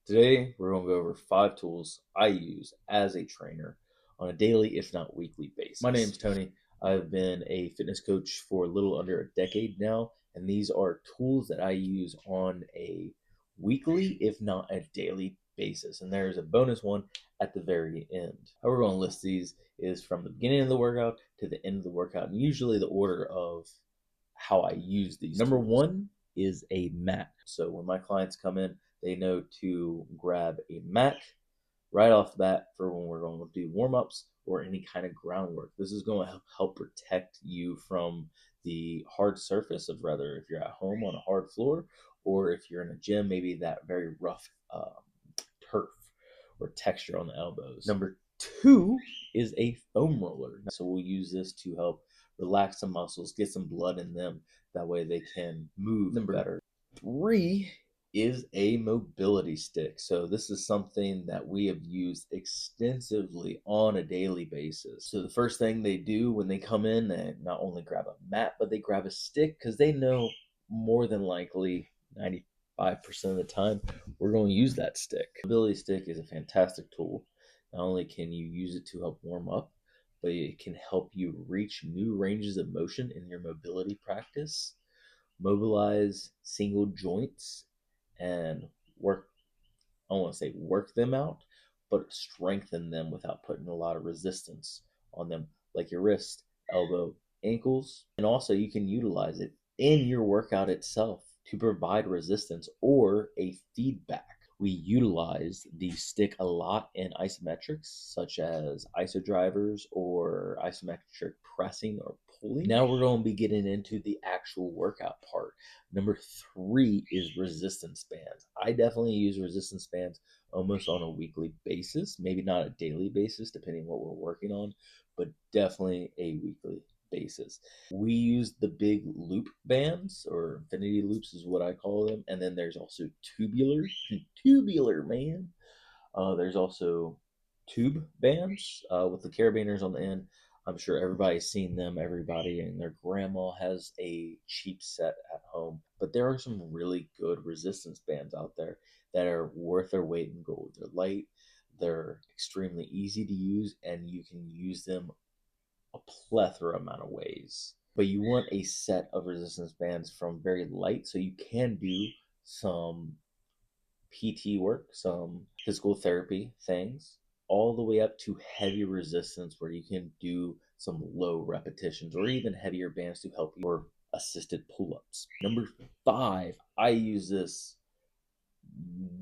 Today, we're going to go over 5 tools I use as a trainer on a daily, if not weekly basis. My name is Tony. I've been a fitness coach for a little under a decade now, and these are tools that I use on a weekly, if not a daily basis. And there's a bonus one at the very end. How we're going to list these is from the beginning of the workout to the end of the workout, and usually the order of how I use these. Number one is a mat. So when my clients come in, they know to grab a mat right off the bat for when we're going to do warm ups or any kind of groundwork. This is going to help protect you from the hard surface of whether if you're at home on a hard floor or if you're in a gym, maybe that very rough turf or texture on the elbows. Number two is a foam roller. So we'll use this to help relax some muscles, get some blood in them. That way they can move better. Three is a mobility stick. So this is something that we have used extensively on a daily basis. So the first thing they do when they come in, they not only grab a mat, but they grab a stick because they know more than likely 95% of the time we're going to use that stick. Mobility stick is a fantastic tool. Not only can you use it to help warm up, but it can help you reach new ranges of motion in your mobility practice, mobilize single joints, and work, I don't want to say work them out, but strengthen them without putting a lot of resistance on them, like your wrist, elbow, ankles. And also, you can utilize it in your workout itself to provide resistance or a feedback. We utilize the stick a lot in isometrics, such as iso drivers or isometric pressing or pulling. Now we're going to be getting into the actual workout part. Number three is resistance bands. I definitely use resistance bands almost on a weekly basis, maybe not a daily basis, depending on what we're working on, but definitely a weekly basis. We use the big loop bands, or infinity loops is what I call them, and then there's also tubular, man. There's also tube bands with the carabiners on the end. I'm sure everybody's seen them. Everybody and their grandma has a cheap set at home. But there are some really good resistance bands out there that are worth their weight in gold. They're light, they're extremely easy to use, and you can use them a plethora amount of ways. But you want a set of resistance bands from very light so you can do some PT work, some physical therapy things, all the way up to heavy resistance where you can do some low repetitions or even heavier bands to help you or assisted pull-ups. Number five, I use this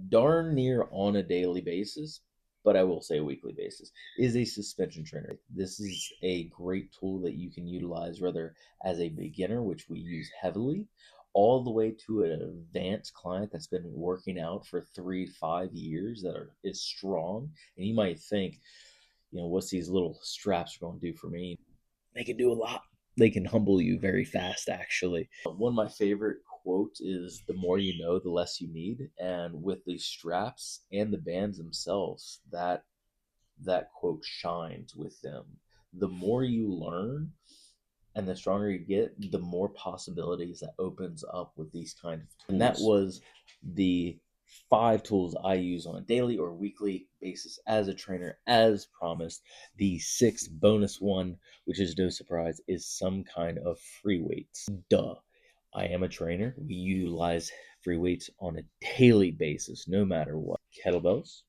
darn near on a daily basis, but I will say a weekly basis, is a suspension trainer. This is a great tool that you can utilize whether as a beginner, which we use heavily, all the way to an advanced client that's been working out for 3 to 5 years is strong. And you might think, what's these little straps are going to do for me? They can do a lot. They can humble you very fast, actually. One of my favorite quotes is the more you know, the less you need. And with the straps and the bands themselves, that quote shines with them. The more you learn and the stronger you get, the more possibilities that opens up with these kind of tools. And that was the 5 tools I use on a daily or weekly basis as a trainer, as promised. The 6th bonus one, which is no surprise, is some kind of free weights. Duh. I am a trainer. We utilize free weights on a daily basis, no matter what. Kettlebells,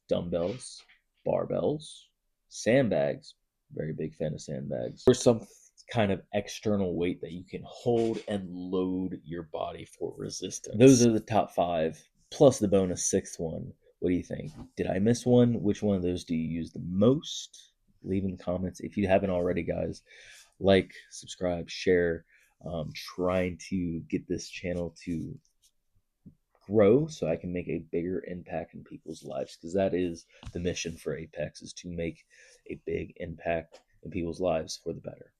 dumbbells, barbells, sandbags. Very big fan of sandbags. Or some kind of external weight that you can hold and load your body for resistance. Those are the top 5, plus the bonus 6th one. What do you think? Did I miss one? Which one of those do you use the most? Leave in the comments. If you haven't already, guys, like, subscribe, share. Trying to get this channel to grow so I can make a bigger impact in people's lives, because that is the mission for Apex, is to make a big impact in people's lives for the better.